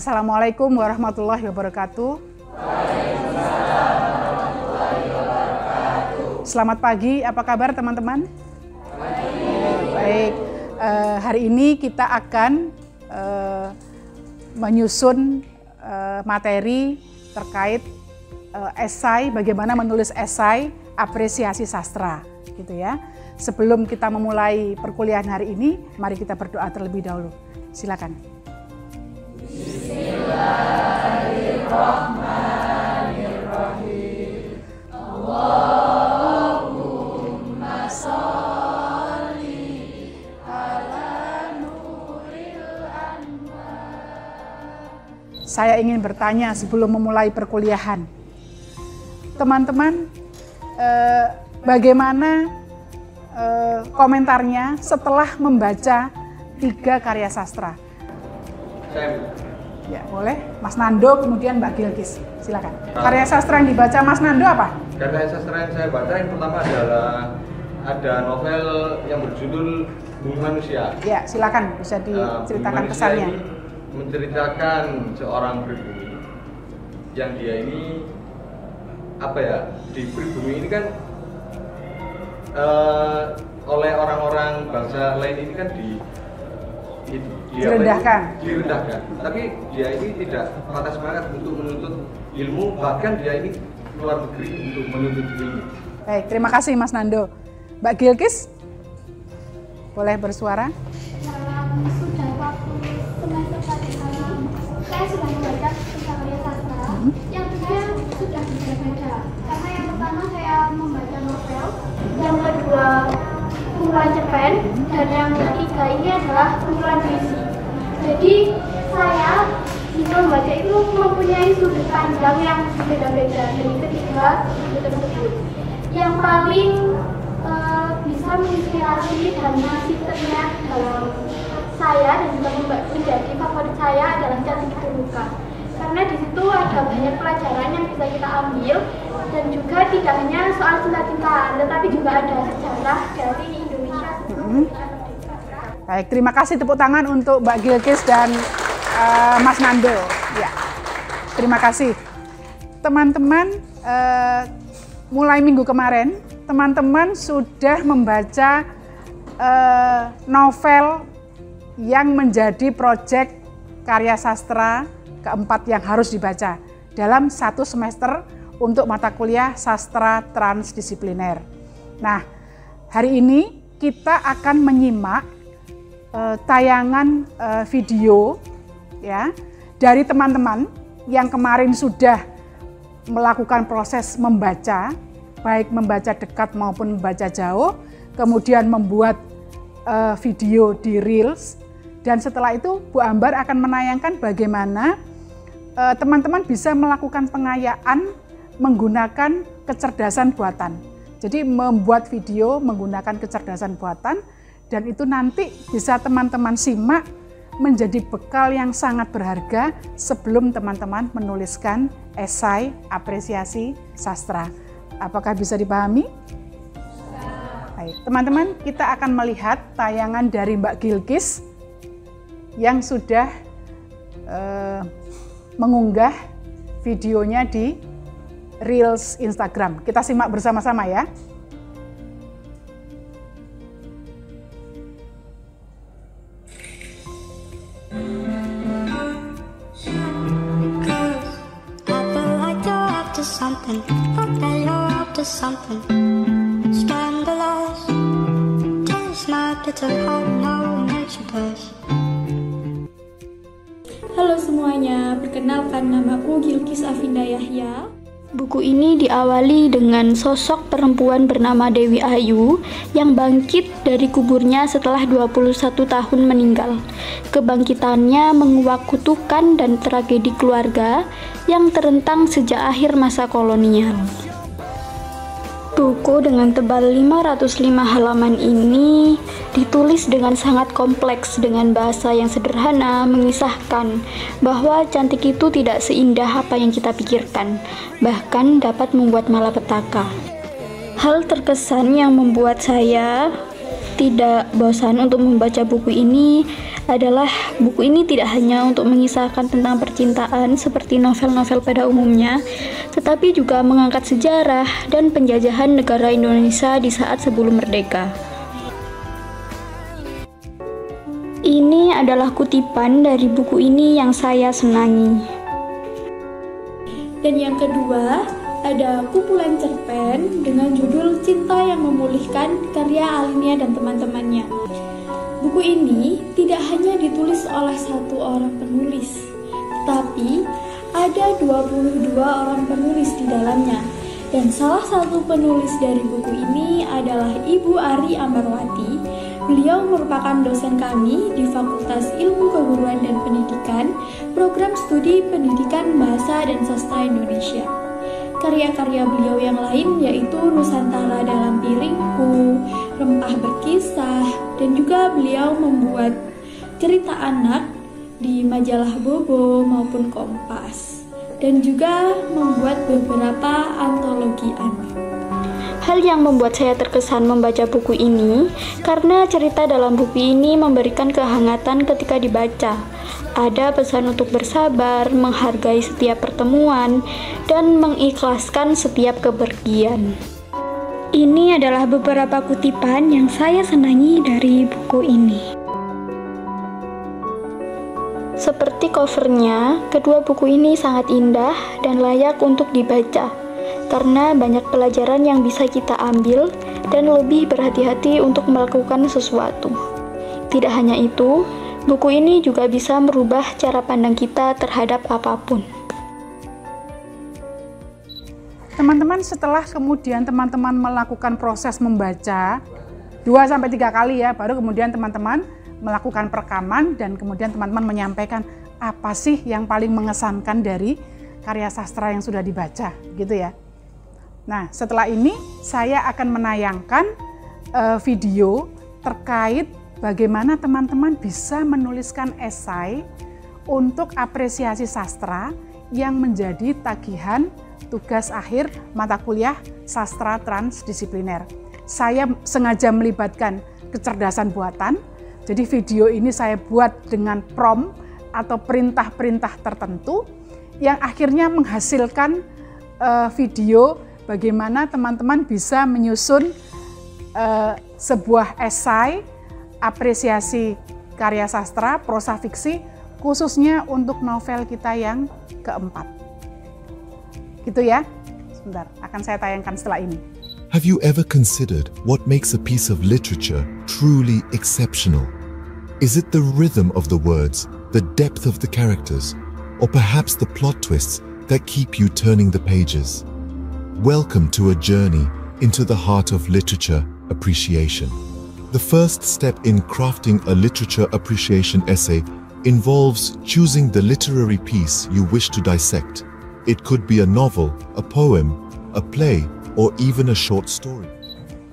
Assalamualaikum warahmatullahi wabarakatuh. Selamat pagi, apa kabar teman-teman? Baik, hari ini kita akan menyusun materi terkait esai, bagaimana menulis esai apresiasi sastra, gitu ya. Sebelum kita memulai perkuliahan hari ini, mari kita berdoa terlebih dahulu. Silakan. Bismillahirrahmanirrahim. Allahumma sholli ala nuril anwar. Saya ingin bertanya sebelum memulai perkuliahan. Teman-teman, bagaimana komentarnya setelah membaca 3 karya sastra? Ya, boleh. Mas Nando, kemudian Mbak Gilkis. Silakan. Karya sastra yang dibaca Mas Nando apa? Karya sastra yang saya baca yang pertama adalah ada novel yang berjudul Bumi Manusia. Ya, silakan bisa diceritakan pesannya. Ini menceritakan seorang pribumi yang dia ini di pribumi ini kan oleh orang-orang bangsa lain ini kan direndahkan. Tapi dia ini tidak patah semangat untuk menuntut ilmu, bahkan dia ini keluar negeri untuk menuntut ilmu. Baik, terima kasih Mas Nando. Mbak Gilkis, boleh bersuara? Sudah waktu semester tadi saya sudah membaca 3 karya sastra yang saya sudah berbeda. Karena yang pertama saya membaca novel, yang kedua kumpulan cerpen, dan yang ketiga ini adalah kumpulan puisi. Jadi saya bisa membaca itu mempunyai sudut pandang yang berbeda-beda dari ketiga buku tersebut. Yang paling bisa menginspirasi dan ngasih terlihat dalam saya dan juga menjadi favorit saya adalah Cantik Terluka. Karena di situ ada banyak pelajaran yang bisa kita ambil dan juga tidak hanya soal cinta-cintaan, tetapi juga ada sejarah dari Indonesia. Baik, terima kasih, tepuk tangan untuk Mbak Gilkis dan Mas Nando. Ya, terima kasih. Teman-teman, mulai minggu kemarin, teman-teman sudah membaca novel yang menjadi proyek karya sastra keempat yang harus dibaca dalam 1 semester untuk mata kuliah sastra transdisipliner. Nah, hari ini kita akan menyimak tayangan video ya dari teman-teman yang kemarin sudah melakukan proses membaca, baik membaca dekat maupun membaca jauh, kemudian membuat video di Reels, dan setelah itu Bu Ambar akan menayangkan bagaimana teman-teman bisa melakukan pengayaan menggunakan kecerdasan buatan. Jadi membuat video menggunakan kecerdasan buatan, dan itu nanti bisa teman-teman simak menjadi bekal yang sangat berharga sebelum teman-teman menuliskan esai apresiasi sastra. Apakah bisa dipahami? Baik, teman-teman, kita akan melihat tayangan dari Mbak Gilkis yang sudah mengunggah videonya di Reels Instagram. Kita simak bersama-sama ya. Halo semuanya, perkenalkan namaku Gilkis Afinda Yahya. Buku ini diawali dengan sosok perempuan bernama Dewi Ayu yang bangkit dari kuburnya setelah 21 tahun meninggal. Kebangkitannya menguak kutukan dan tragedi keluarga yang terentang sejak akhir masa kolonial. Buku dengan tebal 505 halaman ini ditulis dengan sangat kompleks dengan bahasa yang sederhana, mengisahkan bahwa cantik itu tidak seindah apa yang kita pikirkan, bahkan dapat membuat malapetaka. Hal terkesan yang membuat saya tidak bosan untuk membaca buku ini adalah buku ini tidak hanya untuk mengisahkan tentang percintaan seperti novel-novel pada umumnya, tetapi juga mengangkat sejarah dan penjajahan negara Indonesia di saat sebelum merdeka. Ini adalah kutipan dari buku ini yang saya senangi. Dan yang kedua, ada kumpulan cerpen dengan judul Cinta yang Memulihkan karya Alinia dan teman-temannya. Buku ini tidak hanya ditulis oleh satu orang penulis, tetapi ada 22 orang penulis di dalamnya. Dan salah satu penulis dari buku ini adalah Ibu Ari Ambarwati. Beliau merupakan dosen kami di Fakultas Ilmu Keguruan dan Pendidikan, Program Studi Pendidikan Bahasa dan Sastra Indonesia. Karya-karya beliau yang lain yaitu Nusantara Dalam Piringku, Rempah Berkisah, dan juga beliau membuat cerita anak di majalah Bobo maupun Kompas, dan juga membuat beberapa antologi anak. Hal yang membuat saya terkesan membaca buku ini karena cerita dalam buku ini memberikan kehangatan ketika dibaca. Ada pesan untuk bersabar, menghargai setiap pertemuan, dan mengikhlaskan setiap kepergian. Ini adalah beberapa kutipan yang saya senangi dari buku ini. Seperti covernya, kedua buku ini sangat indah dan layak untuk dibaca, karena banyak pelajaran yang bisa kita ambil dan lebih berhati-hati untuk melakukan sesuatu. Tidak hanya itu, buku ini juga bisa merubah cara pandang kita terhadap apapun. Teman-teman, setelah kemudian teman-teman melakukan proses membaca 2-3 kali ya, baru kemudian teman-teman melakukan perekaman dan kemudian teman-teman menyampaikan apa sih yang paling mengesankan dari karya sastra yang sudah dibaca, gitu ya. Nah, setelah ini saya akan menayangkan video terkait bagaimana teman-teman bisa menuliskan esai untuk apresiasi sastra yang menjadi tagihan tugas akhir mata kuliah sastra transdisipliner. Saya sengaja melibatkan kecerdasan buatan, jadi video ini saya buat dengan prompt atau perintah-perintah tertentu yang akhirnya menghasilkan video bagaimana teman-teman bisa menyusun sebuah esai apresiasi karya sastra, prosa fiksi, khususnya untuk novel kita yang keempat. Gitu ya, sebentar, akan saya tayangkan setelah ini. Have you ever considered what makes a piece of literature truly exceptional? Is it the rhythm of the words, the depth of the characters, or perhaps the plot twists that keep you turning the pages? Welcome to a journey into the heart of literature appreciation. The first step in crafting a literature appreciation essay involves choosing the literary piece you wish to dissect. It could be a novel, a poem, a play, or even a short story.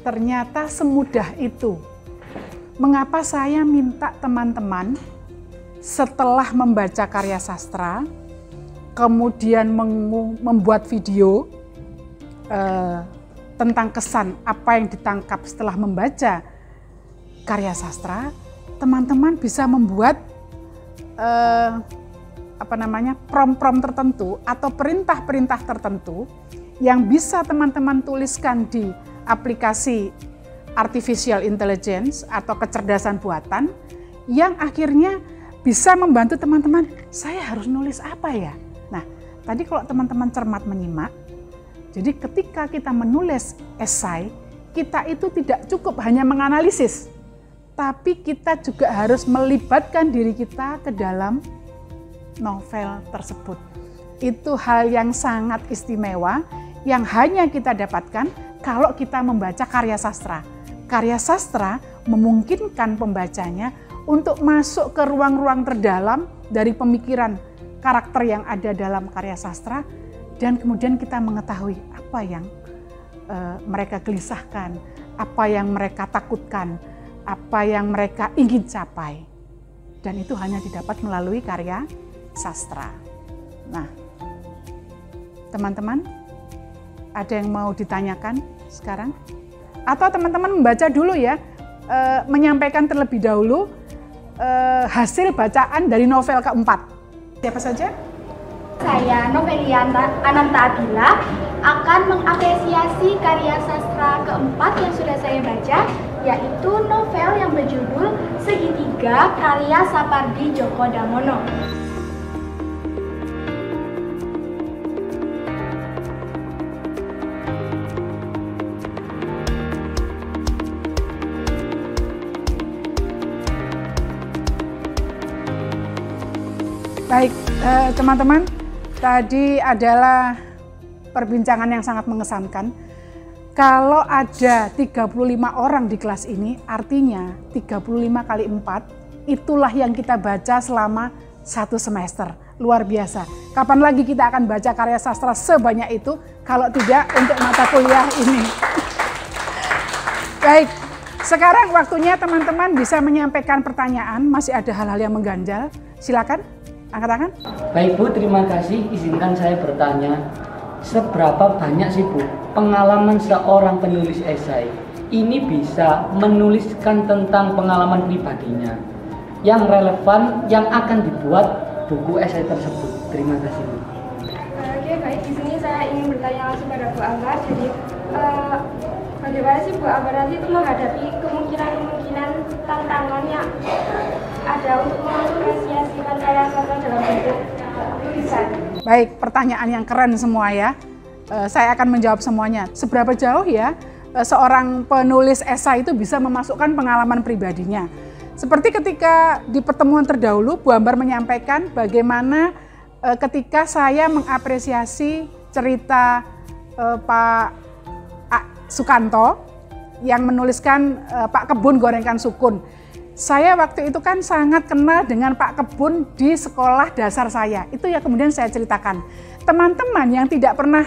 Ternyata semudah itu. Mengapa saya minta teman-teman setelah membaca karya sastra, kemudian membuat video tentang kesan apa yang ditangkap setelah membaca karya sastra, teman-teman bisa membuat prompt-prompt tertentu atau perintah-perintah tertentu yang bisa teman-teman tuliskan di aplikasi artificial intelligence atau kecerdasan buatan yang akhirnya bisa membantu teman-teman, saya harus nulis apa ya? Nah, tadi kalau teman-teman cermat menyimak, jadi ketika kita menulis esai, kita itu tidak cukup hanya menganalisis, tapi kita juga harus melibatkan diri kita ke dalam novel tersebut. Itu hal yang sangat istimewa yang hanya kita dapatkan kalau kita membaca karya sastra. Karya sastra memungkinkan pembacanya untuk masuk ke ruang-ruang terdalam dari pemikiran karakter yang ada dalam karya sastra, dan kemudian kita mengetahui apa yang mereka gelisahkan, apa yang mereka takutkan, apa yang mereka ingin capai. Dan itu hanya didapat melalui karya sastra. Nah, teman-teman, ada yang mau ditanyakan sekarang? Atau teman-teman membaca dulu ya, menyampaikan terlebih dahulu hasil bacaan dari novel keempat. Siapa saja? Saya, Novelia Ananta Abila, akan mengapresiasi karya sastra keempat yang sudah saya baca, yaitu novel yang berjudul Segitiga karya Sapardi Djoko Damono. Baik, teman-teman, tadi adalah perbincangan yang sangat mengesankan. Kalau ada 35 orang di kelas ini, artinya 35 kali 4, itulah yang kita baca selama 1 semester. Luar biasa. Kapan lagi kita akan baca karya sastra sebanyak itu, kalau tidak untuk mata kuliah ini. Baik, sekarang waktunya teman-teman bisa menyampaikan pertanyaan, masih ada hal-hal yang mengganjal. Silakan. Angkat tangan. Baik Bu, terima kasih. Izinkan saya bertanya, seberapa banyak sih Bu pengalaman seorang penulis esai ini bisa menuliskan tentang pengalaman pribadinya yang relevan yang akan dibuat buku esai tersebut? Terima kasih Bu. Oke, baik. Di sini saya ingin bertanya langsung pada Bu Ambar. Jadi bagaimana sih Bu Ambar nanti itu menghadapi kemungkinan tantangan yang ada untuk mengapresiasikan karya sastra dalam bentuk tulisan? Baik, pertanyaan yang keren semua ya. Saya akan menjawab semuanya. Seberapa jauh ya seorang penulis esai itu bisa memasukkan pengalaman pribadinya? Seperti ketika di pertemuan terdahulu, Bu Ambar menyampaikan bagaimana ketika saya mengapresiasi cerita Pak Sukanto yang menuliskan Pak Kebun Gorengan Sukun. Saya waktu itu kan sangat kenal dengan Pak Kebun di sekolah dasar saya. Itu ya kemudian saya ceritakan. Teman-teman yang tidak pernah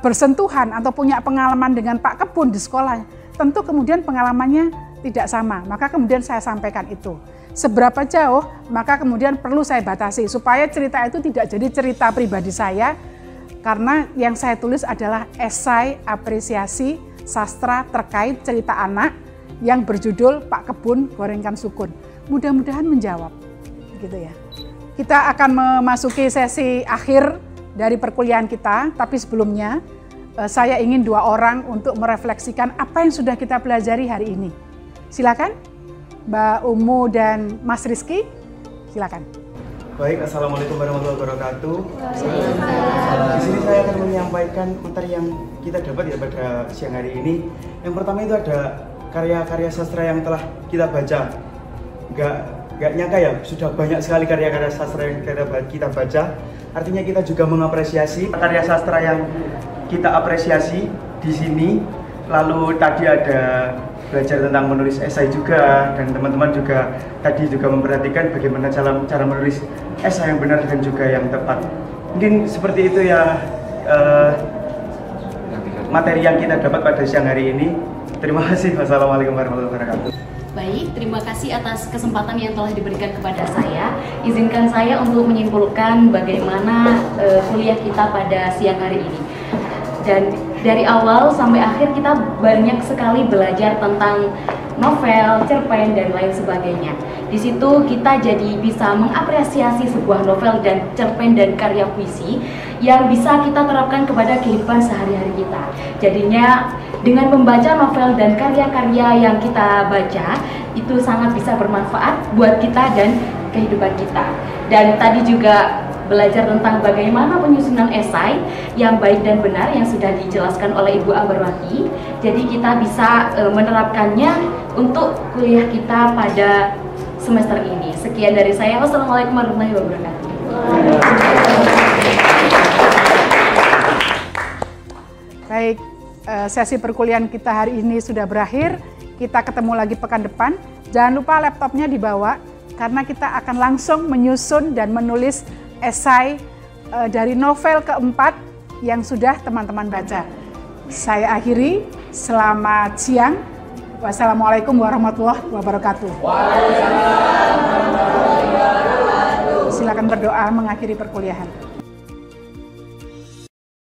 bersentuhan atau punya pengalaman dengan Pak Kebun di sekolah, tentu kemudian pengalamannya tidak sama. Maka kemudian saya sampaikan itu. Seberapa jauh, maka kemudian perlu saya batasi supaya cerita itu tidak jadi cerita pribadi saya, karena yang saya tulis adalah esai apresiasi sastra terkait cerita anak yang berjudul Pak Kebun Gorengan Sukun. Mudah-mudahan menjawab, gitu ya. Kita akan memasuki sesi akhir dari perkuliahan kita, tapi sebelumnya saya ingin 2 orang untuk merefleksikan apa yang sudah kita pelajari hari ini. Silakan, Mbak Umu dan Mas Rizky, silakan. Baik, Assalamualaikum warahmatullahi wabarakatuh. Di sini saya akan menyampaikan materi yang kita dapat ya pada siang hari ini. Yang pertama itu ada karya-karya sastra yang telah kita baca. Nggak nyangka ya, sudah banyak sekali karya-karya sastra yang kita baca. Artinya kita juga mengapresiasi karya sastra yang kita apresiasi di sini. Lalu tadi ada belajar tentang menulis esai juga, dan teman-teman juga tadi juga memperhatikan bagaimana cara menulis esai yang benar dan juga yang tepat. Mungkin seperti itu ya materi yang kita dapat pada siang hari ini. Terima kasih. Wassalamualaikum warahmatullahi wabarakatuh. Baik, terima kasih atas kesempatan yang telah diberikan kepada saya. Izinkan saya untuk menyimpulkan bagaimana kuliah kita pada siang hari ini. Dan dari awal sampai akhir kita banyak sekali belajar tentang novel, cerpen, dan lain sebagainya. Di situ kita jadi bisa mengapresiasi sebuah novel dan cerpen dan karya puisi yang bisa kita terapkan kepada kehidupan sehari-hari kita. Jadinya dengan membaca novel dan karya-karya yang kita baca, itu sangat bisa bermanfaat buat kita dan kehidupan kita. Dan tadi juga belajar tentang bagaimana penyusunan esai yang baik dan benar yang sudah dijelaskan oleh Ibu Ambarwati. Jadi kita bisa menerapkannya untuk kuliah kita pada semester ini. Sekian dari saya. Wassalamualaikum warahmatullahi wabarakatuh. Baik, sesi perkuliahan kita hari ini sudah berakhir. Kita ketemu lagi pekan depan. Jangan lupa laptopnya dibawa, karena kita akan langsung menyusun dan menulis esai dari novel keempat yang sudah teman-teman baca. Saya akhiri, selamat siang. Wassalamualaikum warahmatullahi wabarakatuh. Silakan berdoa mengakhiri perkuliahan.